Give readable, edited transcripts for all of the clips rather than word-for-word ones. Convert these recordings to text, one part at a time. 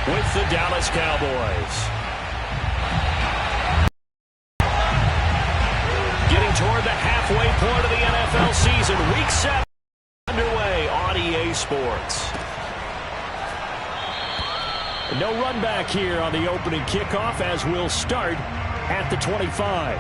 with the Dallas Cowboys. Getting toward the halfway point of the NFL season. Week 7 underway on EA Sports. No run back here on the opening kickoff as we'll start at the 25.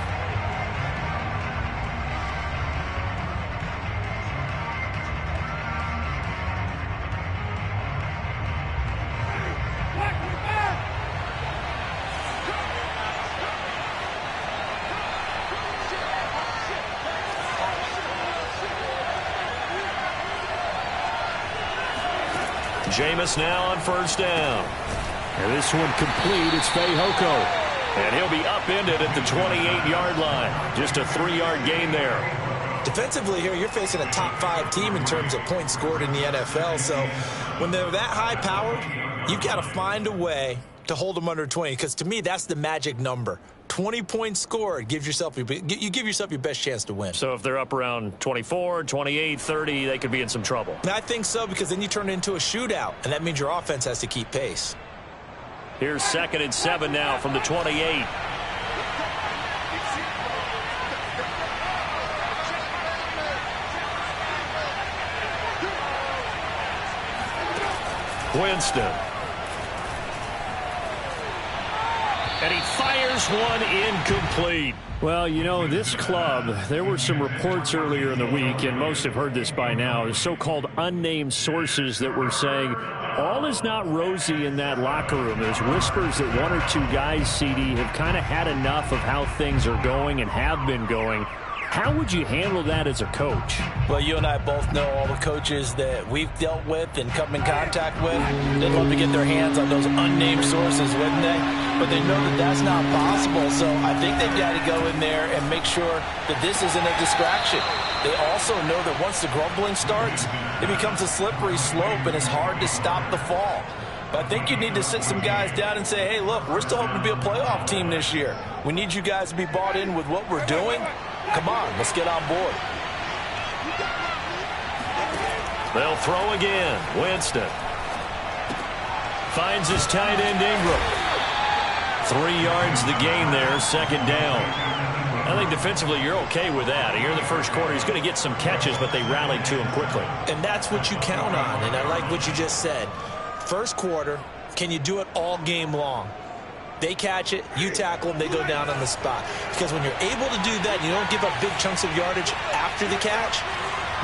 Jameis now on first down. And this one complete. It's Fehoko. And he'll be upended at the 28-yard line. Just a 3-yard gain there. Defensively here, you're facing a top 5 team in terms of points scored in the NFL. So when they're that high-powered, you've got to find a way to hold them under 20. Because to me, that's the magic number. 20 points scored gives yourself you give yourself your best chance to win. So if they're up around 24, 28, 30, they could be in some trouble. And I think so, because then you turn it into a shootout, and that means your offense has to keep pace. Here's 2nd and 7 now from the 28. Winston. And he fires one incomplete. Well, you know, this club, there were some reports earlier in the week, and most have heard this by now, the so-called unnamed sources that were saying all is not rosy in that locker room. There's whispers that 1 or 2 guys, CD, have kind of had enough of how things are going and have been going. How would you handle that as a coach? Well, you and I both know all the coaches that we've dealt with and come in contact with. They'd love to get their hands on those unnamed sources, wouldn't they? But they know that that's not possible. So I think they've got to go in there and make sure that this isn't a distraction. They also know that once the grumbling starts, it becomes a slippery slope and it's hard to stop the fall. But I think you need to sit some guys down and say, hey, look, we're still hoping to be a playoff team this year. We need you guys to be bought in with what we're doing. Come on, let's get on board. They'll throw again. Winston finds his tight end Ingram. 3 yards the gain there, 2nd down. I think defensively you're okay with that. Here in the first quarter, he's going to get some catches, but they rallied to him quickly. And that's what you count on, and I like what you just said. First quarter, can you do it all game long? They catch it, you tackle them, they go down on the spot. Because when you're able to do that, you don't give up big chunks of yardage after the catch,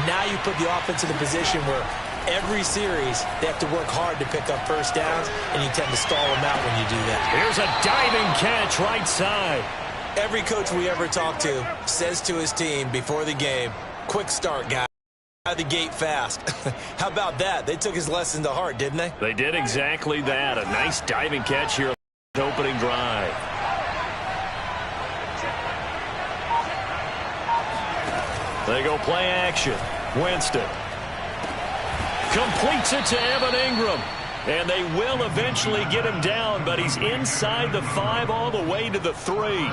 now you put the offense in a position where every series they have to work hard to pick up first downs, and you tend to stall them out when you do that. Here's a diving catch right side. Every coach we ever talk to says to his team before the game, quick start, guys. Out of the gate fast. How about that? They took his lesson to heart, didn't they? They did exactly that. A nice diving catch here. Opening drive. They go play action. Winston completes it to Evan Ingram. And they will eventually get him down, but he's inside the 5 all the way to the 3.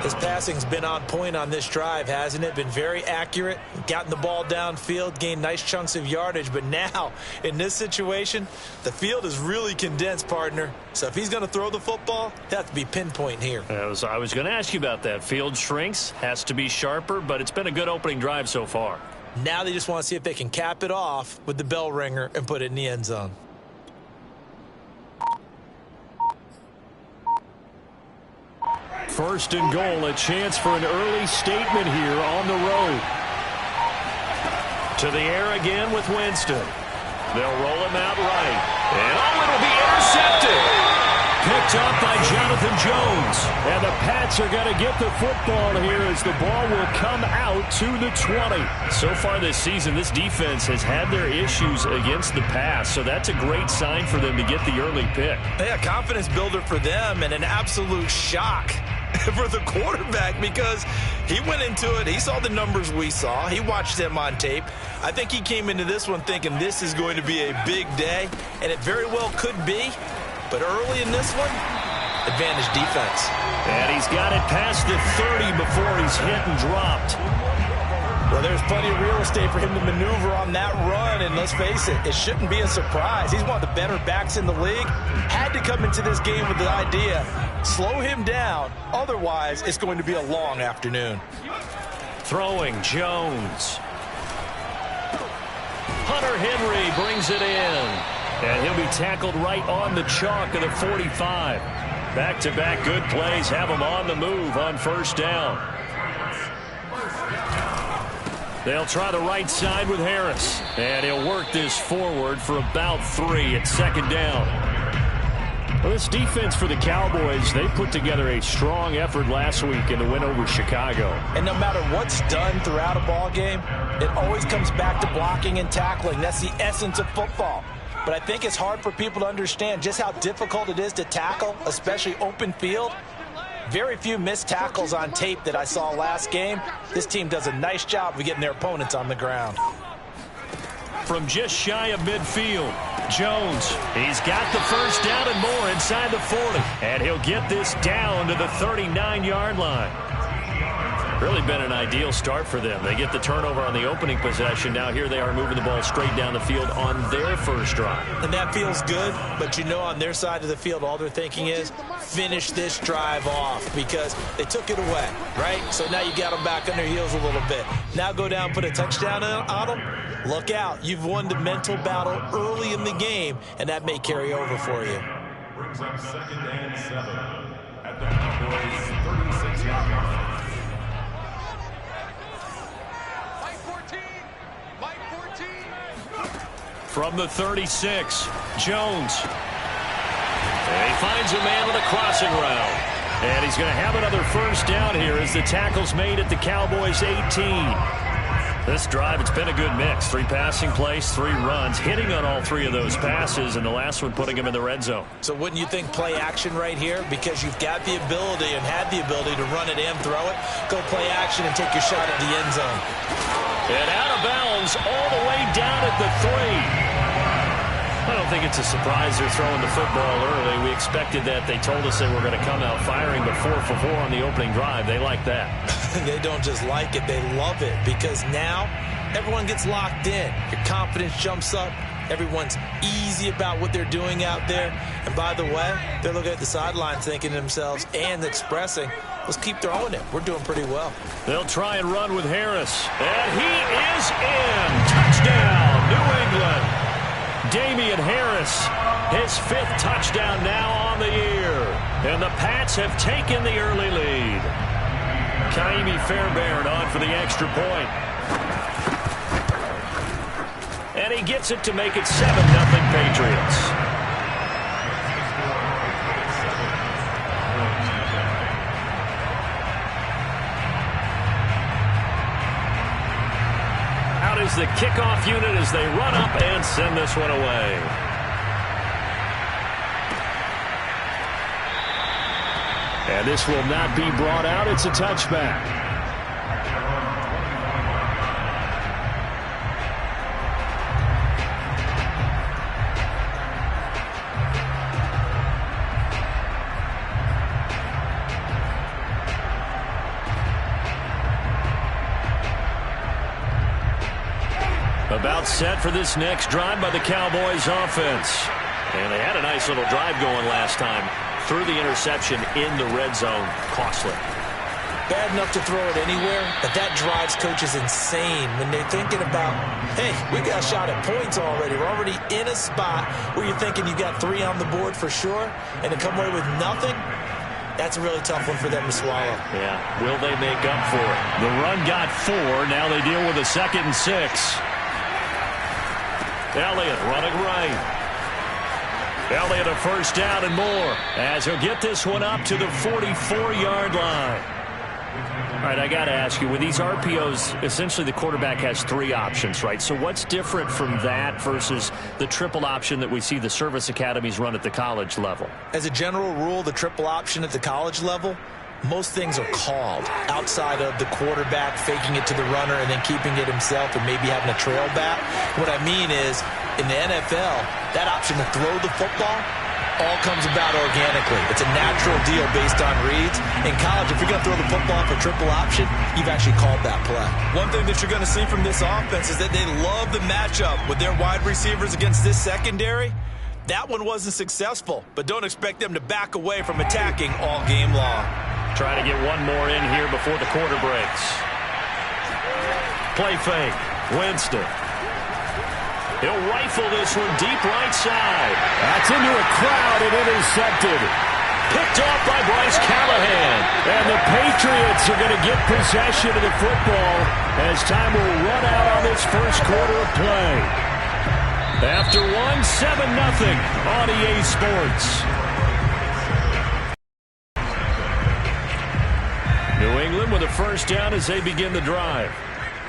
His passing's been on point on this drive, hasn't it? Been very accurate, gotten the ball downfield, gained nice chunks of yardage. But now, in this situation, the field is really condensed, partner. So if he's going to throw the football, it has to be pinpoint here. I was going to ask you about that. Field shrinks, has to be sharper, but it's been a good opening drive so far. Now they just want to see if they can cap it off with the bell ringer and put it in the end zone. First and goal, a chance for an early statement here on the road. To the air again with Winston. They'll roll him out right. And it'll be intercepted. Picked up by Jonathan Jones. And the Pats are going to get the football here as the ball will come out to the 20. So far this season, this defense has had their issues against the pass, so that's a great sign for them to get the early pick. Yeah, confidence builder for them and an absolute shock for the quarterback because he went into it. He saw the numbers we saw. He watched them on tape. I think he came into this one thinking this is going to be a big day, and it very well could be. But early in this one, advantage defense. And he's got it past the 30 before he's hit and dropped. Well, there's plenty of real estate for him to maneuver on that run, and let's face it, it shouldn't be a surprise. He's one of the better backs in the league. Had to come into this game with the idea, slow him down, otherwise it's going to be a long afternoon. Throwing, Jones. Hunter Henry brings it in, and he'll be tackled right on the chalk of the 45. Back-to-back good plays have him on the move on first down. They'll try the right side with Harris, and he'll work this forward for about 3 at second down. Well, this defense for the Cowboys, they put together a strong effort last week in the win over Chicago. And no matter what's done throughout a ball game, it always comes back to blocking and tackling. That's the essence of football. But I think it's hard for people to understand just how difficult it is to tackle, especially open field. Very few missed tackles on tape that I saw last game. This team does a nice job of getting their opponents on the ground. From just shy of midfield, Jones, he's got the first down and more inside the 40. And he'll get this down to the 39-yard line. Really been an ideal start for them. They get the turnover on the opening possession. Now here they are moving the ball straight down the field on their first drive. And that feels good, but you know on their side of the field all they're thinking is finish this drive off because they took it away, right? So now you got them back on their heels a little bit. Now go down, put a touchdown on them. Look out. You've won the mental battle early in the game, and that may carry over for you. Brings up 2nd and 7 at the Cowboys' 36-yard line. From the 36, Jones. And he finds a man on the crossing route. And he's going to have another first down here as the tackle's made at the Cowboys' 18. This drive, it's been a good mix. 3 passing plays, 3 runs, hitting on all 3 of those passes, and the last one putting him in the red zone. So wouldn't you think play action right here? Because you've got the ability and had the ability to run it and throw it. Go play action and take your shot at the end zone. And out of bounds all the way down at the 3. I don't think it's a surprise they're throwing the football early. We expected that. They told us they were going to come out firing, but 4 for 4 on the opening drive. They like that. They don't just like it, they love it, because now everyone gets locked in. Your confidence jumps up. Everyone's easy about what they're doing out there. And by the way, they're looking at the sideline thinking to themselves and expressing, let's keep throwing it. We're doing pretty well. They'll try and run with Harris. And he is in. Touchdown, New England. Damian Harris, his 5th touchdown now on the year. And the Pats have taken the early lead. Kaimi Fairbairn on for the extra point. And he gets it to make it 7-0 Patriots. Out is the kickoff unit as they run up and send this one away. And this will not be brought out. It's a touchback. About set for this next drive by the Cowboys offense. And they had a nice little drive going last time. Threw the interception in the red zone. Costly. Bad enough to throw it anywhere, but that drives coaches insane when they're thinking about, hey, we got a shot at points already. We're already in a spot where you're thinking you got 3 on the board for sure, and to come away with nothing, that's a really tough one for them to swallow. Yeah, will they make up for it? The run got 4. Now they deal with a 2nd and 6. Elliott running right. Elliott a first down and more as he'll get this one up to the 44-yard line. All right, I got to ask you, with these RPOs, essentially the quarterback has 3 options, right? So what's different from that versus the triple option that we see the service academies run at the college level? As a general rule, the triple option at the college level, most things are called outside of the quarterback faking it to the runner and then keeping it himself and maybe having a trail back. What I mean is, in the NFL, that option to throw the football, all comes about organically. It's a natural deal based on reads. In college, if you're going to throw the football for triple option, you've actually called that play. One thing that you're going to see from this offense is that they love the matchup with their wide receivers against this secondary. That one wasn't successful, but don't expect them to back away from attacking all game long. Trying to get one more in here before the quarter breaks. Play fake. Winston. He'll rifle this one deep right side. That's into a crowd and intercepted. Picked off by Bryce Callahan. And the Patriots are going to get possession of the football as time will run out on this first quarter of play. After 1, 7-0 on EA Sports. New England with a first down as they begin the drive.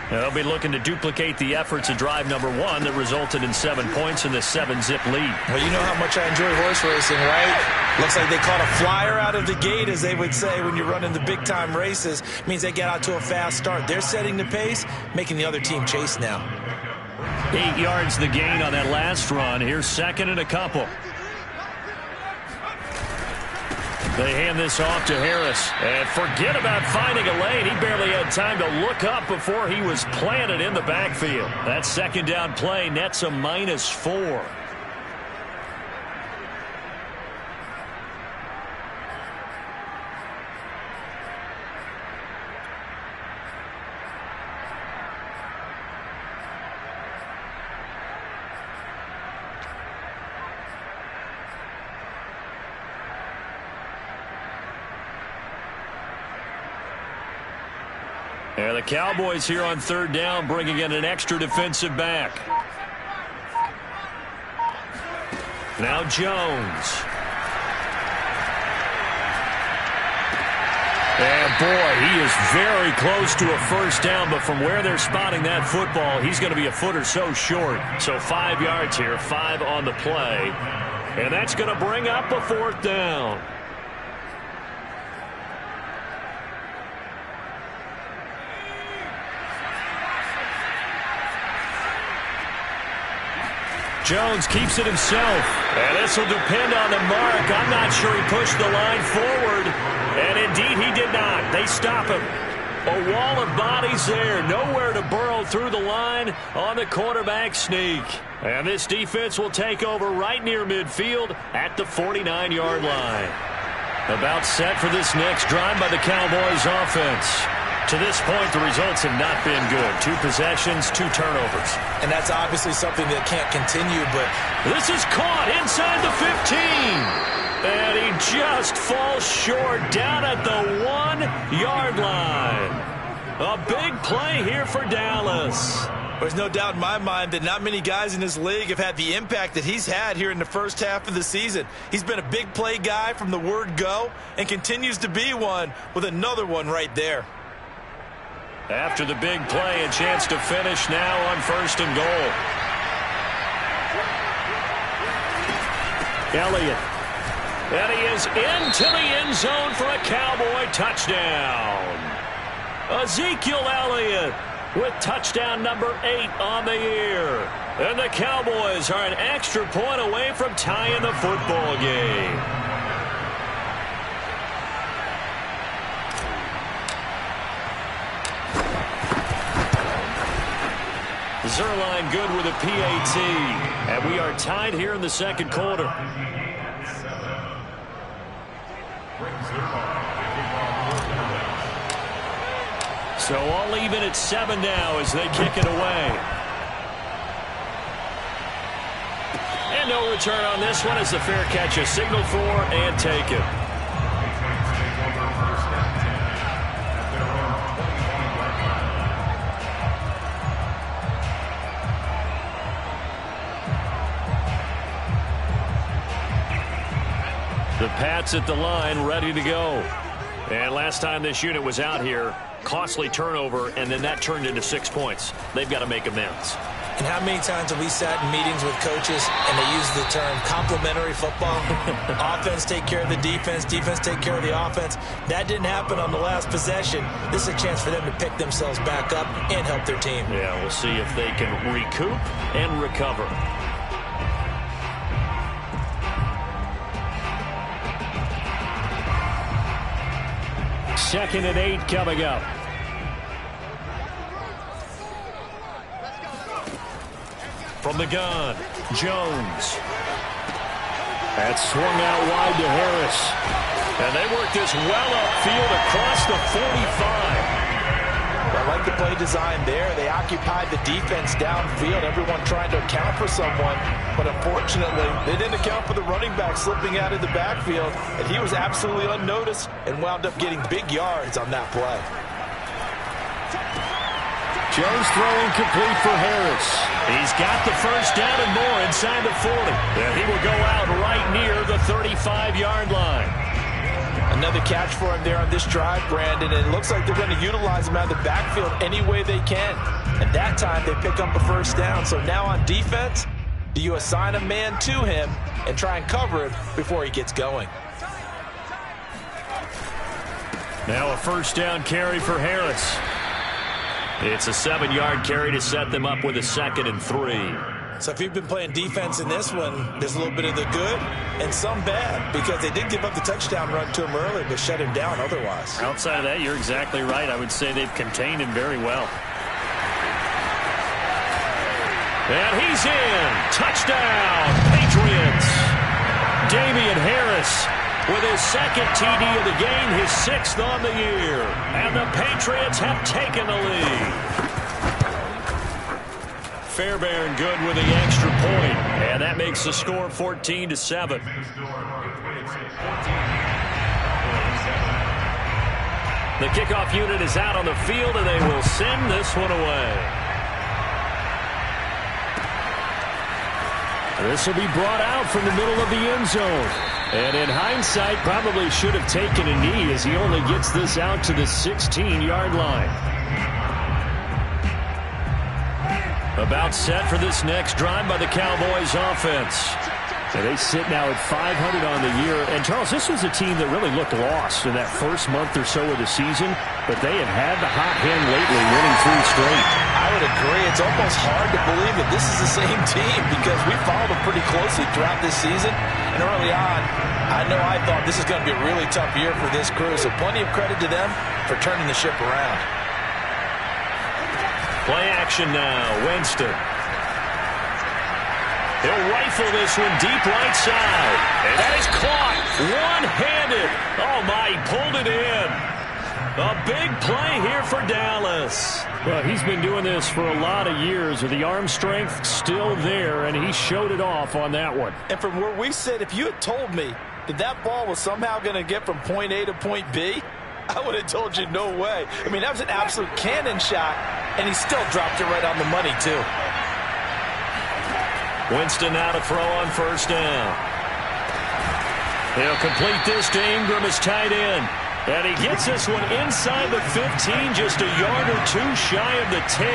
Now they'll be looking to duplicate the efforts of drive number 1 that resulted in 7 points in the 7-zip lead. Well, you know how much I enjoy horse racing, right? Looks like they caught a flyer out of the gate, as they would say when you're running the big-time races. It means they get out to a fast start. They're setting the pace, making the other team chase now. 8 yards the gain on that last run. Here's second and a couple. They hand this off to Harris. And forget about finding a lane. He barely had time to look up before he was planted in the backfield. That second down play nets a -4. And the Cowboys here on third down, bringing in an extra defensive back. Now Jones. And boy, he is very close to a first down, but from where they're spotting that football, he's going to be a foot or so short. So 5 yards here, 5 on the play. And that's going to bring up a fourth down. Jones keeps it himself. And this will depend on the mark. I'm not sure he pushed the line forward. And indeed he did not. They stop him. A wall of bodies there. Nowhere to burrow through the line on the quarterback sneak. And this defense will take over right near midfield at the 49-yard line. About set for this next drive by the Cowboys offense. To this point, the results have not been good. 2 possessions, 2 turnovers. And that's obviously something that can't continue, but this is caught inside the 15. And he just falls short down at the 1-yard line. A big play here for Dallas. There's no doubt in my mind that not many guys in this league have had the impact that he's had here in the first half of the season. He's been a big play guy from the word go and continues to be one with another one right there. After the big play, a chance to finish now on first and goal. Elliott. And he is into the end zone for a Cowboy touchdown. Ezekiel Elliott with touchdown number 8 on the year. And the Cowboys are an extra point away from tying the football game. Zuerlein good with a PAT. And we are tied here in the second quarter. So all even at 7 now as they kick it away. And no return on this one as the fair catch is signaled for and taken. The Pats at the line, ready to go. And last time this unit was out here, costly turnover, and then that turned into 6 points. They've got to make amends. And how many times have we sat in meetings with coaches and they use the term complementary football? Offense take care of the defense, defense take care of the offense. That didn't happen on the last possession. This is a chance for them to pick themselves back up and help their team. Yeah, we'll see if they can recoup and recover. 2nd and 8 coming up. From the gun, Jones. That's swung out wide to Harris. And they work this well upfield across the 45. I like the play design there. They occupied the defense downfield, everyone trying to account for someone. But unfortunately, they didn't account for the running back slipping out of the backfield. And he was absolutely unnoticed and wound up getting big yards on that play. Jones throwing complete for Harris. He's got the first down and more inside the 40. And he will go out right near the 35-yard line. Another catch for him there on this drive, Brandon, and it looks like they're going to utilize him out of the backfield any way they can. And that time they pick up a first down. So now on defense, do you assign a man to him and try and cover it before he gets going? Now a first down carry for Harris. It's a 7-yard carry to set them up with a 2nd and 3. So if you've been playing defense in this one, there's a little bit of the good and some bad, because they did give up the touchdown run to him early, but shut him down otherwise. Outside of that, you're exactly right. I would say they've contained him very well. And he's in. Touchdown, Patriots. Damian Harris with his 2nd TD of the game, his 6th on the year. And the Patriots have taken the lead. Fairbairn good with the extra point, and that makes the score 14-7. The kickoff unit is out on the field, and they will send this one away. This will be brought out from the middle of the end zone. And in hindsight, probably should have taken a knee as he only gets this out to the 16-yard line. About set for this next drive by the Cowboys offense. And they sit now at 500 on the year. And, Charles, this was a team that really looked lost in that first month or so of the season, but they have had the hot hand lately, winning 3 straight. I would agree. It's almost hard to believe that this is the same team, because we followed them pretty closely throughout this season. And early on, I know I thought this is going to be a really tough year for this crew, so plenty of credit to them for turning the ship around. Play action now, Winston. He'll rifle this one deep right side. And that is caught one-handed. Oh, my, he pulled it in. A big play here for Dallas. Well, he's been doing this for a lot of years with the arm strength still there, and he showed it off on that one. And from where we sit, if you had told me that that ball was somehow going to get from point A to point B, I would have told you no way. I mean, that was an absolute cannon shot, and he still dropped it right on the money, too. Winston now to throw on first down. He'll complete this to Ingram as tight end. And he gets this one inside the 15, just a yard or 2 shy of the 10.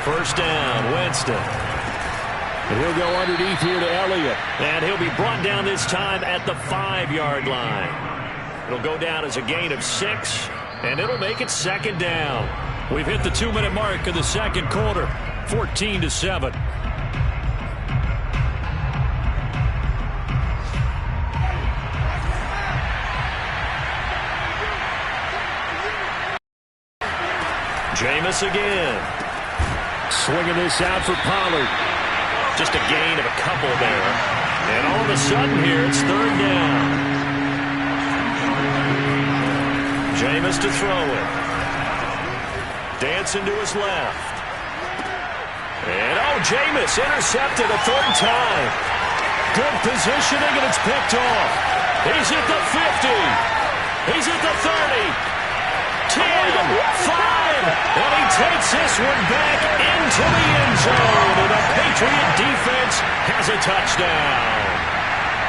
First down, Winston. And he'll go underneath here to Elliott. And he'll be brought down this time at the 5-yard line. It'll go down as a gain of 6, and it'll make it 2nd down. We've hit the 2-minute mark of the 2nd quarter, 14-7. Jameis again. Swinging this out for Pollard. Just a gain of a couple there. And all of a sudden here, it's 3rd down. Jameis to throw it. Dancing to his left. And, Jameis intercepted a 3rd time. Good positioning, and it's picked off. He's at the 50. He's at the 30. 10, 5, and he takes this one back into the end zone, and the Patriot defense has a touchdown.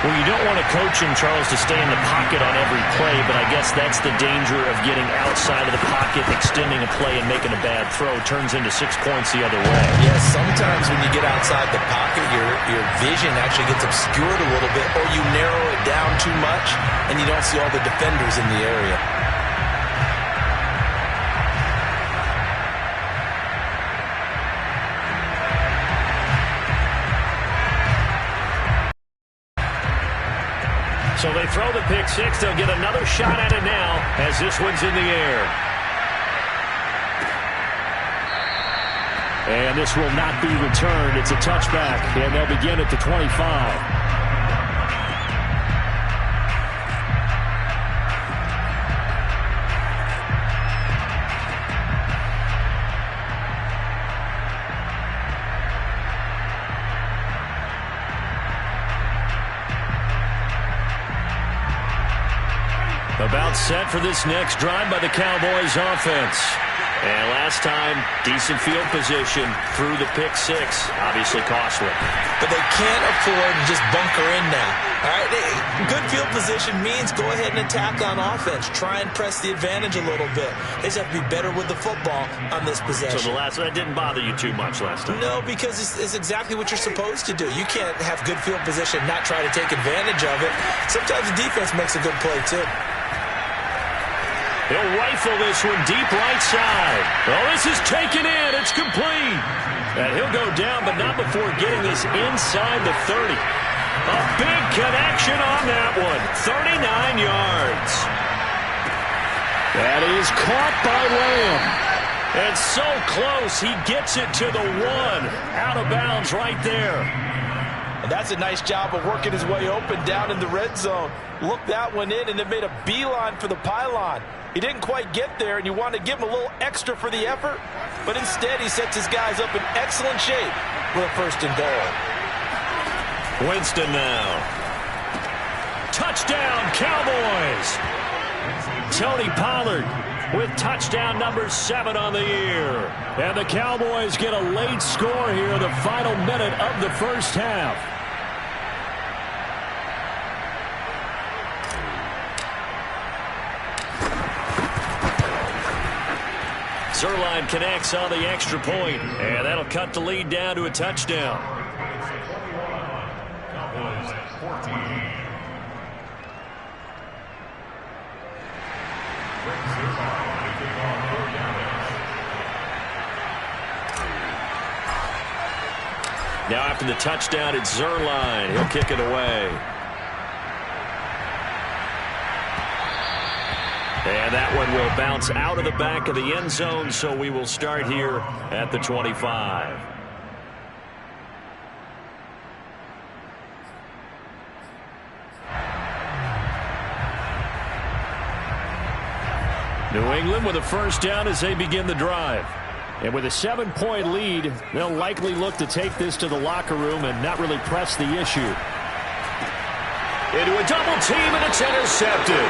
Well, you don't want to coach him, Charles, to stay in the pocket on every play, but I guess that's the danger of getting outside of the pocket, extending a play, and making a bad throw. Turns into 6 points the other way. Yes, sometimes when you get outside the pocket, your vision actually gets obscured a little bit, or you narrow it down too much, and you don't see all the defenders in the area. So they throw the pick six. They'll get another shot at it now as this one's in the air. And this will not be returned. It's a touchback, and they'll begin at the 25. About set for this next drive by the Cowboys offense. And last time, decent field position through the pick six. Obviously costly. But they can't afford to just bunker in now. All right, good field position means go ahead and attack on offense. Try and press the advantage a little bit. They just have to be better with the football on this possession. So that didn't bother you too much last time? No, because it's exactly what you're supposed to do. You can't have good field position, not try to take advantage of it. Sometimes the defense makes a good play, too. He'll rifle this one deep right side. Oh, this is taken in. It's complete. And he'll go down, but not before getting this inside the 30. A big connection on that one. 39 yards. That is caught by Lamb. And so close, he gets it to the one. Out of bounds right there. And that's a nice job of working his way open down in the red zone. Looked that one in and then made a beeline for the pylon. He didn't quite get there, and you want to give him a little extra for the effort, but instead he sets his guys up in excellent shape with a first and goal. Winston now. Touchdown, Cowboys! Tony Pollard with touchdown number 7 on the year. And the Cowboys get a late score here in the final minute of the first half. Zuerlein connects on the extra point, and that'll cut the lead down to a touchdown. Cowboys 14. Now after the touchdown, it's Zuerlein. He'll kick it away. And that one will bounce out of the back of the end zone, so we will start here at the 25. New England with a first down as they begin the drive. And with a 7-point lead, they'll likely look to take this to the locker room and not really press the issue. Into a double team, and it's intercepted.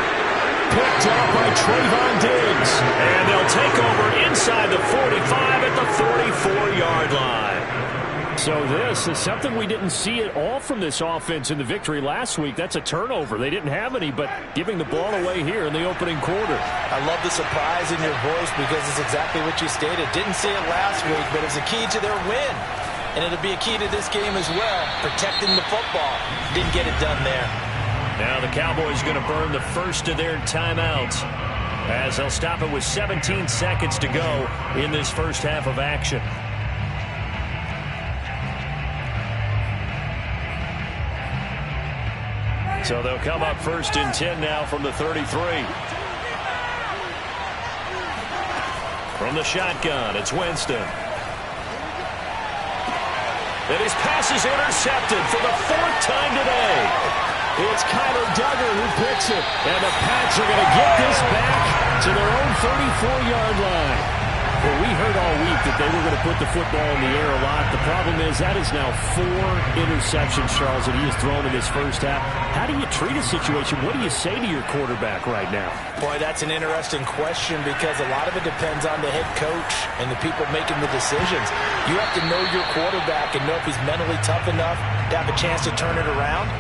Picked up by Trayvon Diggs. And they'll take over inside the 45 at the 44-yard line. So this is something we didn't see at all from this offense in the victory last week. That's a turnover. They didn't have any, but giving the ball away here in the opening quarter. I love the surprise in your voice because it's exactly what you stated. Didn't see it last week, but it's a key to their win. And it'll be a key to this game as well, protecting the football. Didn't get it done there. Now the Cowboys going to burn the first of their timeouts as they'll stop it with 17 seconds to go in this first half of action. So they'll come up first and 10 now from the 33. From the shotgun, it's Winston. And his pass is intercepted for the 4th time today. It's Kyler Duggar who picks it. And the Pats are going to get this back to their own 34-yard line. Well, we heard all week that they were going to put the football in the air a lot. The problem is that is now 4 interceptions, Charles, that he has thrown in this first half. How do you treat a situation? What do you say to your quarterback right now? Boy, that's an interesting question because a lot of it depends on the head coach and the people making the decisions. You have to know your quarterback and know if he's mentally tough enough to have a chance to turn it around.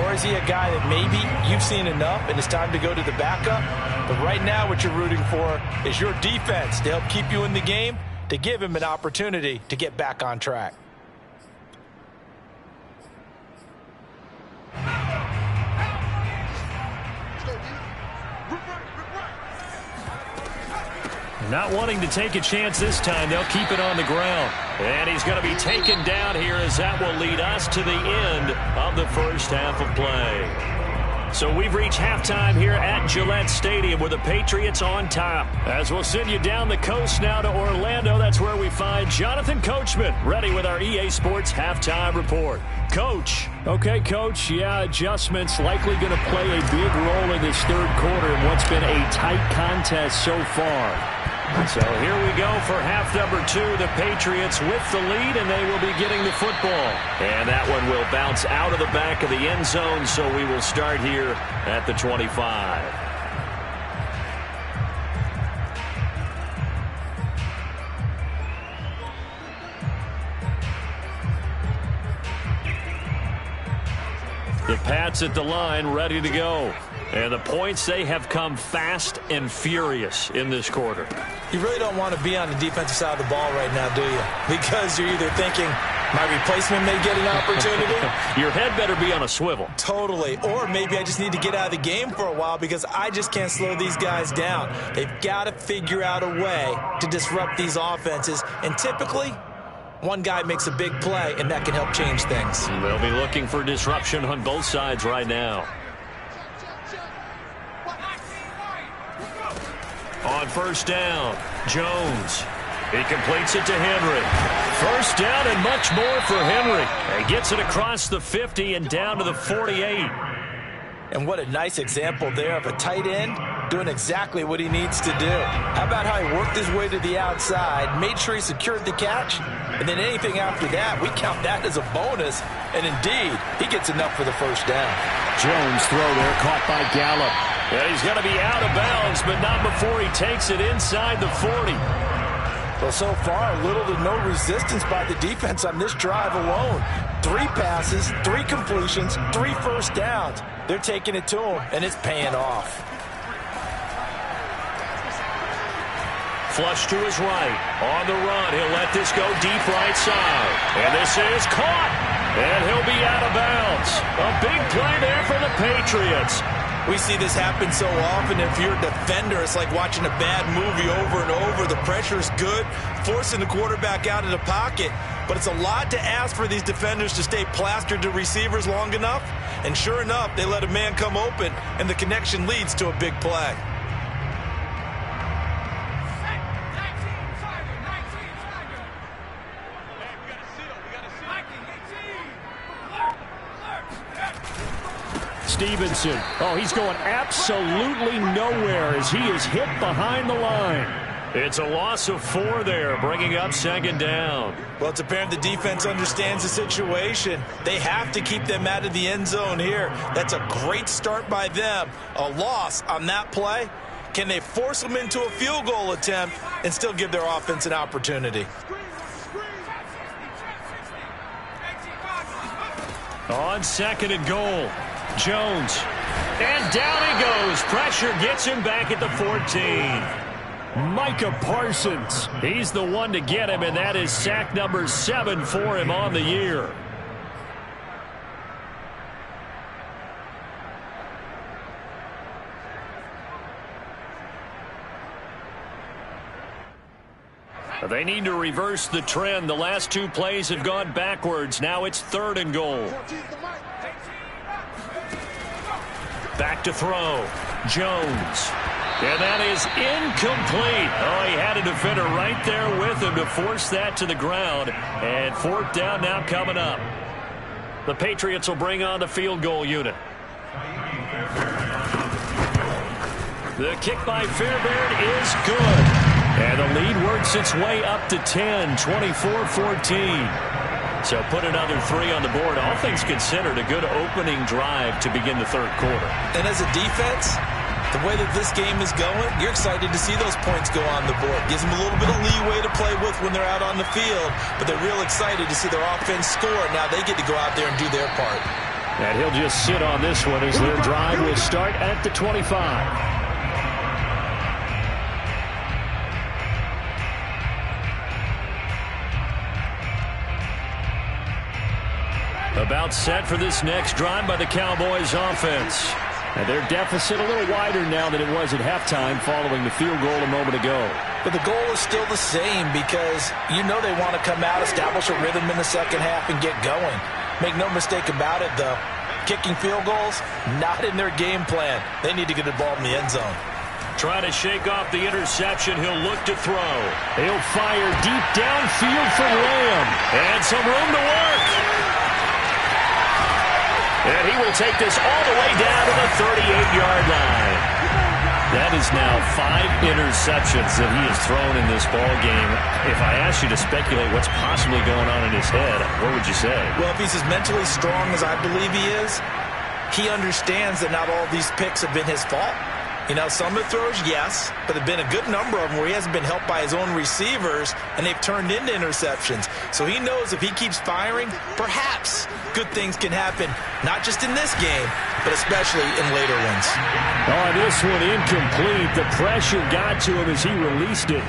Or is he a guy that maybe you've seen enough and it's time to go to the backup? But right now what you're rooting for is your defense to help keep you in the game, to give him an opportunity to get back on track. Not wanting to take a chance this time, they'll keep it on the ground. And he's going to be taken down here as that will lead us to the end of the first half of play. So we've reached halftime here at Gillette Stadium with the Patriots on top. As we'll send you down the coast now to Orlando, that's where we find Jonathan Coachman ready with our EA Sports halftime report. Coach. Okay, Coach. Yeah, adjustments likely going to play a big role in this third quarter in what's been a tight contest so far. So here we go for half number 2. The Patriots with the lead, and they will be getting the football. And that one will bounce out of the back of the end zone, so we will start here at the 25. The Pats at the line, ready to go. And the points, they have come fast and furious in this quarter. You really don't want to be on the defensive side of the ball right now, do you? Because you're either thinking, my replacement may get an opportunity. Your head better be on a swivel. Totally. Or maybe I just need to get out of the game for a while because I just can't slow these guys down. They've got to figure out a way to disrupt these offenses. And typically, one guy makes a big play, and that can help change things. They'll be looking for disruption on both sides right now. On first down, Jones. He completes it to Henry. First down and much more for Henry. He gets it across the 50 and down to the 48. And what a nice example there of a tight end doing exactly what he needs to do. How about how he worked his way to the outside, made sure he secured the catch, and then anything after that, we count that as a bonus. And indeed, he gets enough for the first down. Jones throw there, caught by Gallup. Yeah, he's going to be out of bounds, but not before he takes it inside the 40. Well, so far, little to no resistance by the defense on this drive alone. 3 passes, 3 completions, 3 first downs. They're taking it to him, and it's paying off. Flush to his right. On the run, he'll let this go deep right side. And this is caught. And he'll be out of bounds. A big play there for the Patriots. We see this happen so often. If you're a defender, it's like watching a bad movie over and over. The pressure is good, forcing the quarterback out of the pocket. But it's a lot to ask for these defenders to stay plastered to receivers long enough. And sure enough, they let a man come open, and the connection leads to a big play. Stevenson. Oh, he's going absolutely nowhere as he is hit behind the line. It's a loss of 4 there, bringing up second down. Well, it's apparent the defense understands the situation. They have to keep them out of the end zone here. That's a great start by them. A loss on that play. Can they force them into a field goal attempt and still give their offense an opportunity? On second and goal, Jones. And down he goes. Pressure gets him back at the 14. Micah Parsons. He's the one to get him, and that is sack number 7 for him on the year. They need to reverse the trend. The last 2 plays have gone backwards. Now it's 3rd and goal. Back to throw. Jones. And that is incomplete. Oh, he had a defender right there with him to force that to the ground. And 4th down now coming up. The Patriots will bring on the field goal unit. The kick by Fairbairn is good. And the lead works its way up to 10, 24-14. So put another 3 on the board. All things considered, a good opening drive to begin the 3rd quarter. And as a defense, the way that this game is going, you're excited to see those points go on the board. Gives them a little bit of leeway to play with when they're out on the field, but they're real excited to see their offense score. Now they get to go out there and do their part. And he'll just sit on this one as their drive will start at the 25. About set for this next drive by the Cowboys offense. And their deficit a little wider now than it was at halftime following the field goal a moment ago. But the goal is still the same because you know they want to come out, establish a rhythm in the second half, and get going. Make no mistake about it, though. kicking field goals, not in their game plan. They need to get the ball in the end zone. Trying to shake off the interception. He'll look to throw. He'll fire deep downfield for Lamb. And some room to work. And he will take this all the way down to the 38-yard line. That is now 5 interceptions that he has thrown in this ball game. If I asked you to speculate what's possibly going on in his head, what would you say? Well, if he's as mentally strong as I believe he is, he understands that not all these picks have been his fault. You know, some of the throws, yes, but there have been a good number of them where he hasn't been helped by his own receivers, and they've turned into interceptions. So he knows if he keeps firing, perhaps good things can happen, not just in this game, but especially in later ones. Oh, this one incomplete. The pressure got to him as he released it.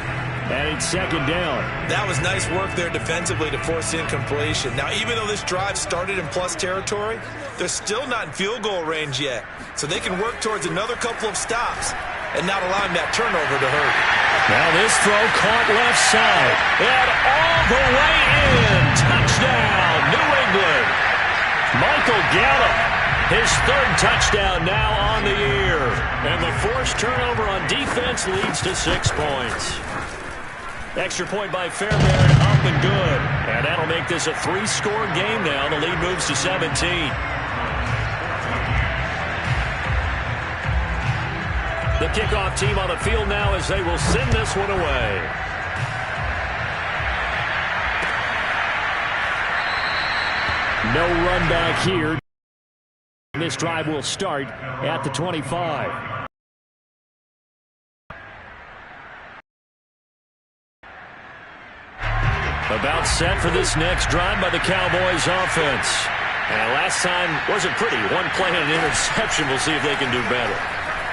And it's second down. That was nice work there defensively to force incompletion. Now, even though this drive started in plus territory, they're still not in field goal range yet. So they can work towards another couple of stops and not allowing that turnover to hurt. Now this throw caught left side. And all the way in. Touchdown, New England. Michael Gallup. His 3rd touchdown now on the year. And the forced turnover on defense leads to 6 points. Extra point by Fairbairn, up and good. And that'll make this a 3-score game now. The lead moves to 17. The kickoff team on the field now as they will send this one away. No run back here. This drive will start at the 25. About set for this next drive by the Cowboys offense. And last time wasn't pretty. One play and an interception. We'll see if they can do better.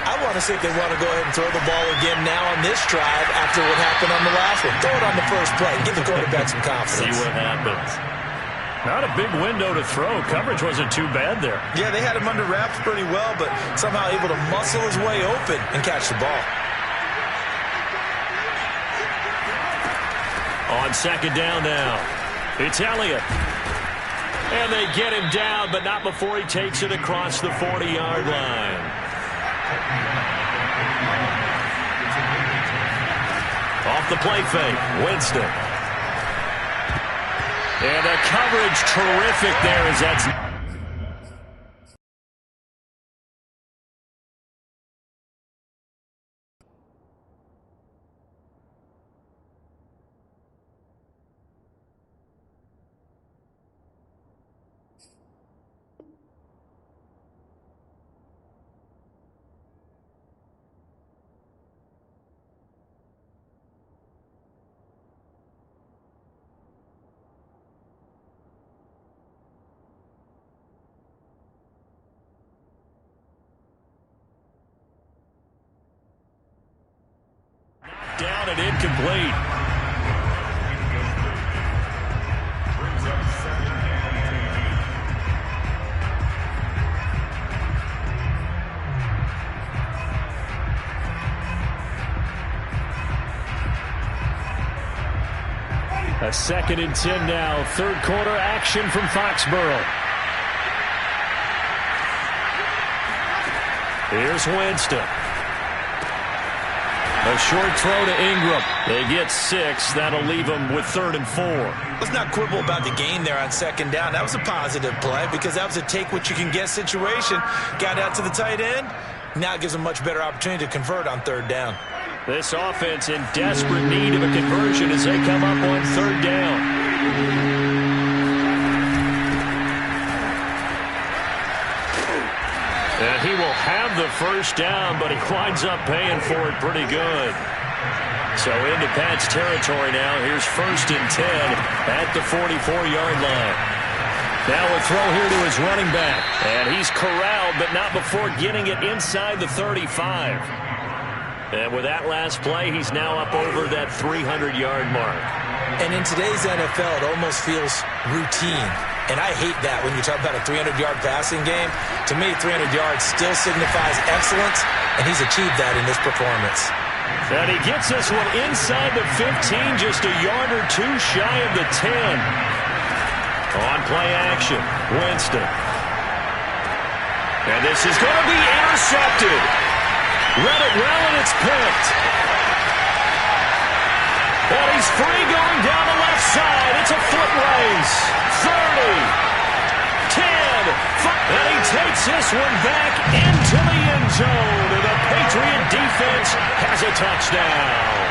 I want to see if they want to go ahead and throw the ball again now on this drive after what happened on the last one. Throw it on the first play and give the quarterback some confidence. See what happens. Not a big window to throw. Coverage wasn't too bad there. Yeah, they had him under wraps pretty well, but somehow able to muscle his way open and catch the ball. On second down now, it's Elliott. And they get him down, but not before he takes it across the 40-yard line. Off the play fake, Winston. And the coverage terrific there as that's... down and incomplete. A 2nd and 10 now. 3rd quarter action from Foxborough. Here's Winston. A short throw to Ingram. They get 6. That'll leave them with 3rd and 4. Let's not quibble about the gain there on 2nd down. That was a positive play because that was a take-what-you-can-get situation. Got out to the tight end. Now it gives them much better opportunity to convert on 3rd down. This offense in desperate need of a conversion as they come up on 3rd down. And he will have the first down, but he winds up paying for it pretty good. So into Pat's territory now. Here's 1st and 10 at the 44-yard line. Now a throw here to his running back. And he's corralled, but not before getting it inside the 35. And with that last play, he's now up over that 300-yard mark. And in today's NFL, it almost feels routine. And I hate that when you talk about a 300-yard passing game. To me, 300 yards still signifies excellence, and he's achieved that in this performance. And he gets this one inside the 15, just a yard or 2 shy of the 10. On play action, Winston. And this is going to be intercepted. Read it well, and it's picked. And he's free going down the left side. It's a foot race. 30, 10, 5. And he takes this one back into the end zone. And the Patriot defense has a touchdown.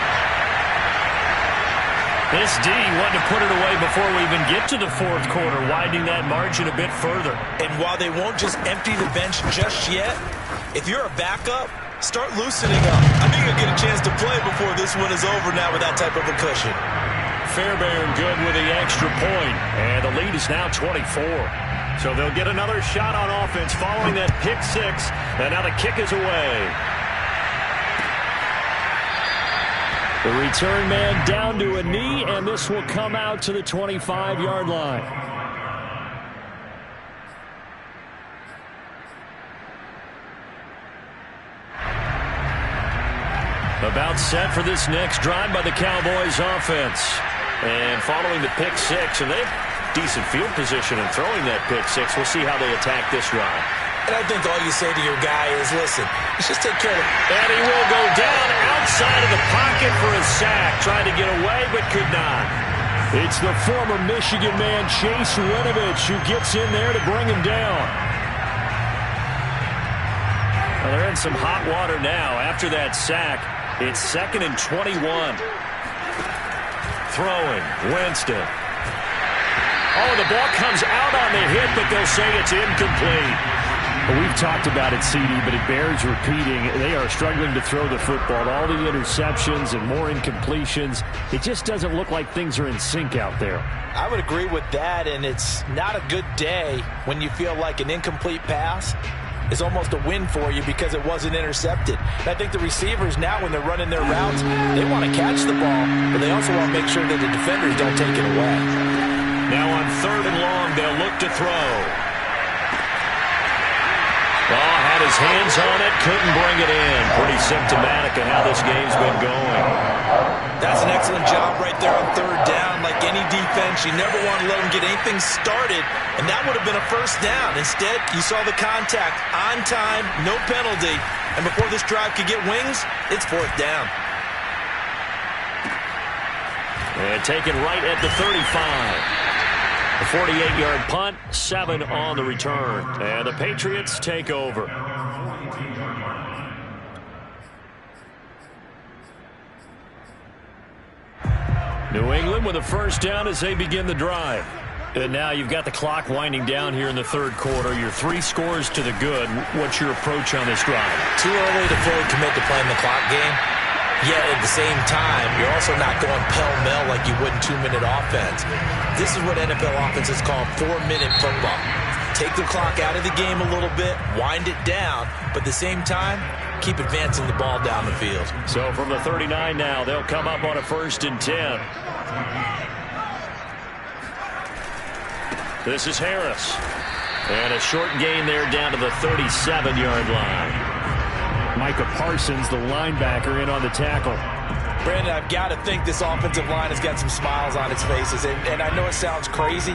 This D wanted to put it away before we even get to the fourth quarter, widening that margin a bit further. And while they won't just empty the bench just yet, if you're a backup, start loosening up. I think you'll get a chance to play before this one is over now with that type of a cushion. Fairbairn good with the extra point, and the lead is now 24. So they'll get another shot on offense following that pick six, and now the kick is away. The return man down to a knee, and this will come out to the 25-yard line. About set for this next drive by the Cowboys offense. And following the pick six, and they have decent field position in throwing that pick six. We'll see how they attack this drive. And I think all you say to your guy is, listen, let's just take care of it. And he will go down outside of the pocket for a sack. Tried to get away, but could not. It's the former Michigan man, Chase Winovich, who gets in there to bring him down. Well, they're in some hot water now after that sack. It's 2nd and 21. Throwing, Winston. Oh, the ball comes out on the hit, but they'll say it's incomplete. Well, we've talked about it, CD, but it bears repeating. They are struggling to throw the football. All the interceptions and more incompletions. It just doesn't look like things are in sync out there. I would agree with that, and it's not a good day when you feel like an incomplete pass is almost a win for you because it wasn't intercepted. And I think the receivers now, when they're running their routes, they want to catch the ball, but they also want to make sure that the defenders don't take it away. Now on 3rd and long, they'll look to throw. Ball had his hands on it, couldn't bring it in. Pretty symptomatic of how this game's been going. That's an excellent job right there on 3rd down. Like any defense, you never want to let them get anything started, and that would have been a 1st down. Instead, you saw the contact on time, no penalty, and before this drive could get wings, it's 4th down. And taken right at the 35. A 48-yard punt, 7 on the return. And the Patriots take over. New England with a 1st down as they begin the drive. And now you've got the clock winding down here in the 3rd quarter. Your 3 scores to the good. What's your approach on this drive? Too early to fully commit to playing the clock game. Yet at the same time, you're also not going pell-mell like you would in 2-minute offense. This is what NFL offenses call 4-minute football. Take the clock out of the game a little bit, wind it down, but at the same time, keep advancing the ball down the field. So from the 39 now, they'll come up on a 1st and 10. This is Harris. And a short gain there down to the 37-yard line. Micah Parsons, the linebacker, in on the tackle. Brandon, I've got to think this offensive line has got some smiles on its faces. And I know it sounds crazy,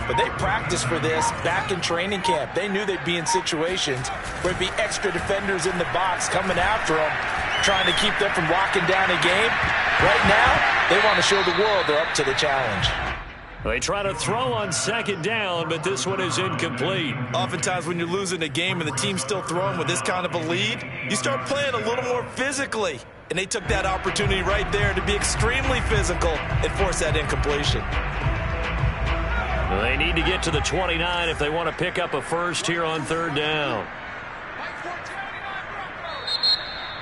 but they practiced for this back in training camp. They knew they'd be in situations where there'd be extra defenders in the box coming after them, trying to keep them from locking down a game. Right now, they want to show the world they're up to the challenge. They try to throw on 2nd down, but this one is incomplete. Oftentimes when you're losing a game and the team's still throwing with this kind of a lead, you start playing a little more physically. And they took that opportunity right there to be extremely physical and force that incompletion. They need to get to the 29 if they want to pick up a 1st here on 3rd down.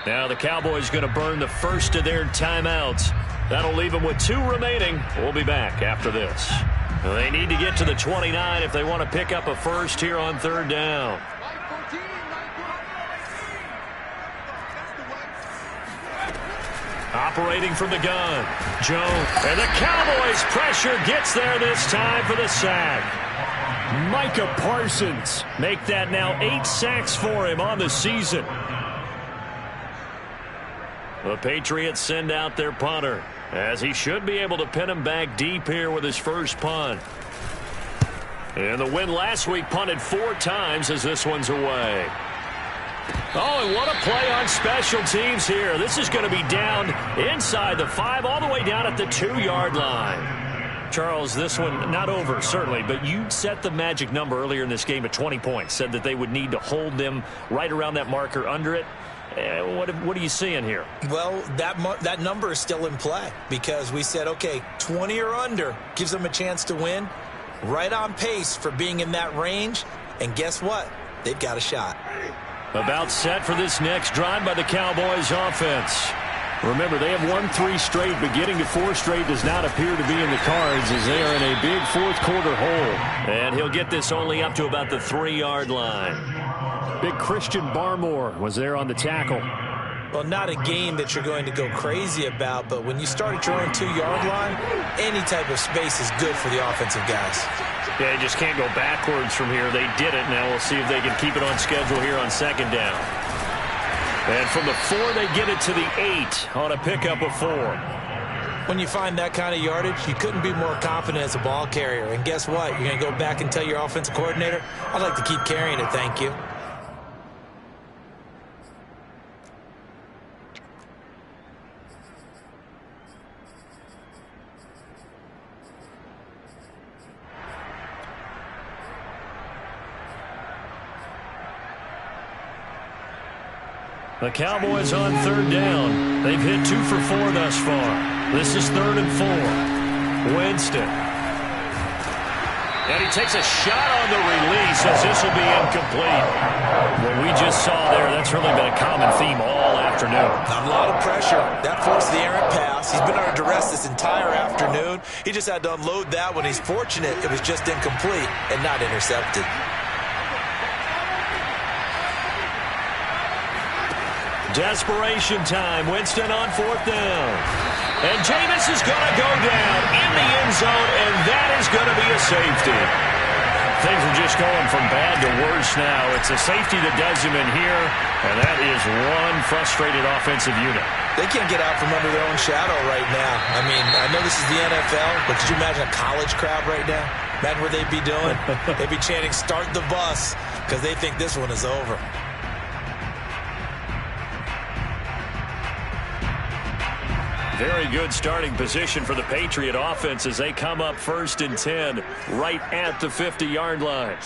Now the Cowboys going to burn the 1st of their timeouts. That'll leave them with 2 remaining. We'll be back after this. They need to get to the 29 if they want to pick up a 1st here on 3rd down. Operating from the gun, Jones. And the Cowboys pressure gets there this time for the sack. Micah Parsons make that now 8 sacks for him on the season. The Patriots send out their punter, as he should be able to pin him back deep here with his first punt. And the win last week punted 4 times as this one's away. Oh, and what a play on special teams here. This is going to be down inside the 5, all the way down at the 2-yard line. Charles, this one not over, certainly, but you set the magic number earlier in this game at 20 points, said that they would need to hold them right around that marker under it. What are you seeing here? Well, that number is still in play because we said, okay, 20 or under gives them a chance to win. Right on pace for being in that range. And guess what? They've got a shot. About set for this next drive by the Cowboys offense. Remember, they have won 3 straight, but getting to 4 straight does not appear to be in the cards as they are in a big fourth-quarter hole. And he'll get this only up to about the 3-yard line. Big Christian Barmore was there on the tackle. Well, not a game that you're going to go crazy about, but when you start at your own 2-yard line, any type of space is good for the offensive guys. Yeah, they just can't go backwards from here. They did it. Now we'll see if they can keep it on schedule here on 2nd down. And from the 4, they get it to the 8 on a pickup of 4. When you find that kind of yardage, you couldn't be more confident as a ball carrier. And guess what? You're going to go back and tell your offensive coordinator, I'd like to keep carrying it, thank you. The Cowboys on 3rd down. They've hit 2 for 4 thus far. This is 3rd and 4. Winston. And he takes a shot on the release as this will be incomplete. What we just saw there, that's really been a common theme all afternoon. A lot of pressure. That forced the errant pass. He's been under duress this entire afternoon. He just had to unload that one. He's fortunate it was just incomplete and not intercepted. Desperation time. Winston on 4th down. And Jameis is going to go down in the end zone, and that is going to be a safety. Things are just going from bad to worse now. It's a safety that does him in here, and that is one frustrated offensive unit. They can't get out from under their own shadow right now. I mean, I know this is the NFL, but could you imagine a college crowd right now? Imagine what they'd be doing. They'd be chanting, "Start the bus," because they think this one is over. Very good starting position for the Patriot offense as they come up 1st and 10 right at the 50-yard line.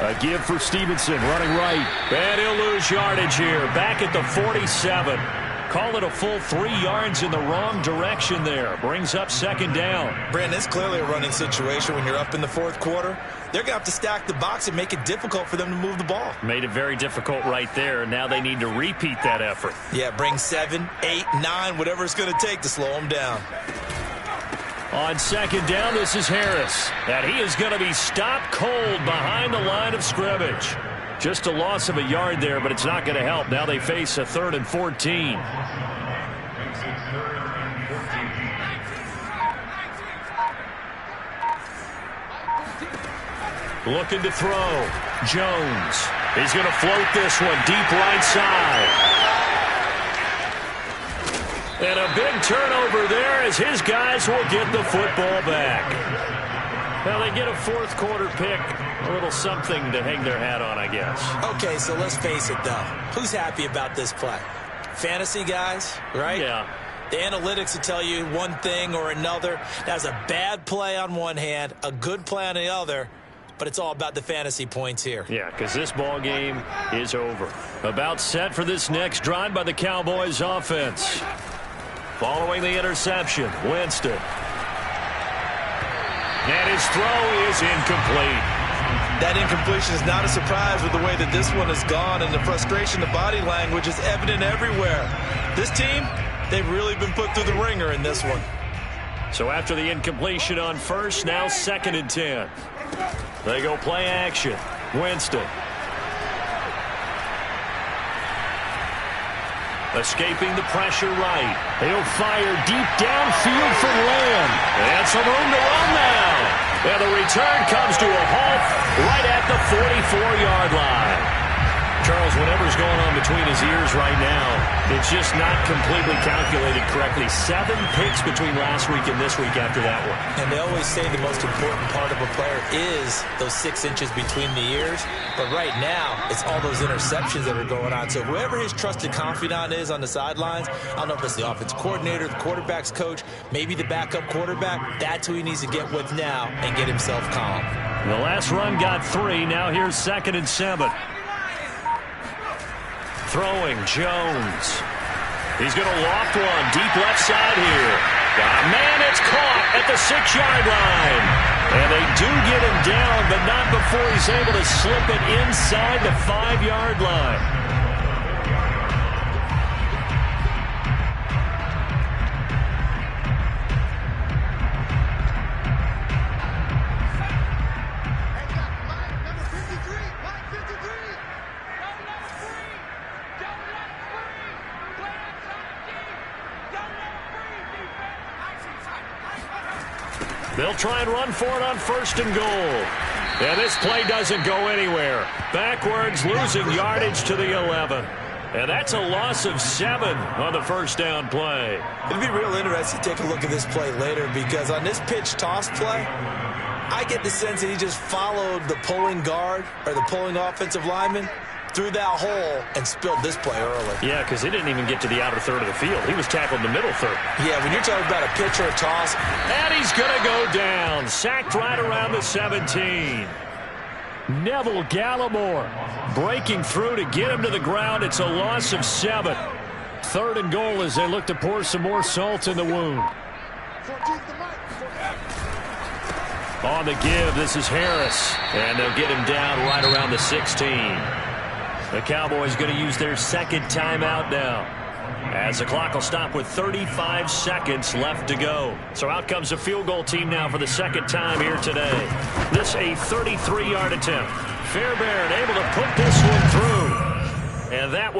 A give for Stevenson, running right. And he'll lose yardage here. Back at the 47. Call it a full 3 yards in the wrong direction there. Brings up 2nd down. Brandon, it's clearly a running situation when you're up in the 4th quarter. They're going to have to stack the box and make it difficult for them to move the ball. Made it very difficult right there. Now they need to repeat that effort. Yeah, bring 7, 8, 9, whatever it's going to take to slow them down. On 2nd down, this is Harris. And he is going to be stopped cold behind the line of scrimmage. Just a loss of a yard there, but it's not going to help. Now they face a 3rd and 14. Looking to throw. Jones. He's going to float this one deep right side. And a big turnover there as his guys will get the football back. Now they get a 4th quarter pick. A little something to hang their hat on, I guess. Okay, so let's face it, though. Who's happy about this play? Fantasy guys, right? Yeah. The analytics will tell you one thing or another. That's a bad play on one hand, a good play on the other. But it's all about the fantasy points here. Yeah, because this ball game is over. About set for this next drive by the Cowboys offense. Following the interception, Winston. And his throw is incomplete. That incompletion is not a surprise with the way that this one has gone, and the frustration, the body language is evident everywhere. This team, they've really been put through the ringer in this one. So after the incompletion on 1st, now 2nd and 10. They go play action. Winston. Escaping the pressure right. He'll fire deep downfield for Lamb. And some room to run now. And the return comes to a halt right at the 44-yard line. Charles, whatever's going on between his ears right now, it's just not completely calculated correctly. 7 picks between last week and this week after that one. And they always say the most important part of a player is those 6 inches between the ears. But right now, it's all those interceptions that are going on. So whoever his trusted confidant is on the sidelines, I don't know if it's the offensive coordinator, the quarterback's coach, maybe the backup quarterback, that's who he needs to get with now and get himself calm. The last run got 3. Now here's 2nd and 7. Throwing, Jones. He's going to loft one deep left side here. Man, it's caught at the 6-yard line. And they do get him down, but not before he's able to slip it inside the 5-yard line. They'll try and run for it on 1st and goal. And this play doesn't go anywhere. Backwards, losing yardage to the 11. And that's a loss of 7 on the 1st down play. It'd be real interesting to take a look at this play later, because on this pitch toss play, I get the sense that he just followed the pulling guard or the pulling offensive lineman through that hole and spilled this play early. Yeah, because he didn't even get to the outer third of the field. He was tackled in the middle third. Yeah, when you're talking about a pitch or a toss. And he's going to go down. Sacked right around the 17. Neville Gallimore breaking through to get him to the ground. It's a loss of 7. 3rd and goal as they look to pour some more salt in the wound. On the give, this is Harris. And they'll get him down right around the 16. The Cowboys going to use their 2nd timeout now, as the clock will stop with 35 seconds left to go. So out comes the field goal team now for the 2nd time here today. This a 33-yard attempt. Fairbairn able to put this one through. And that will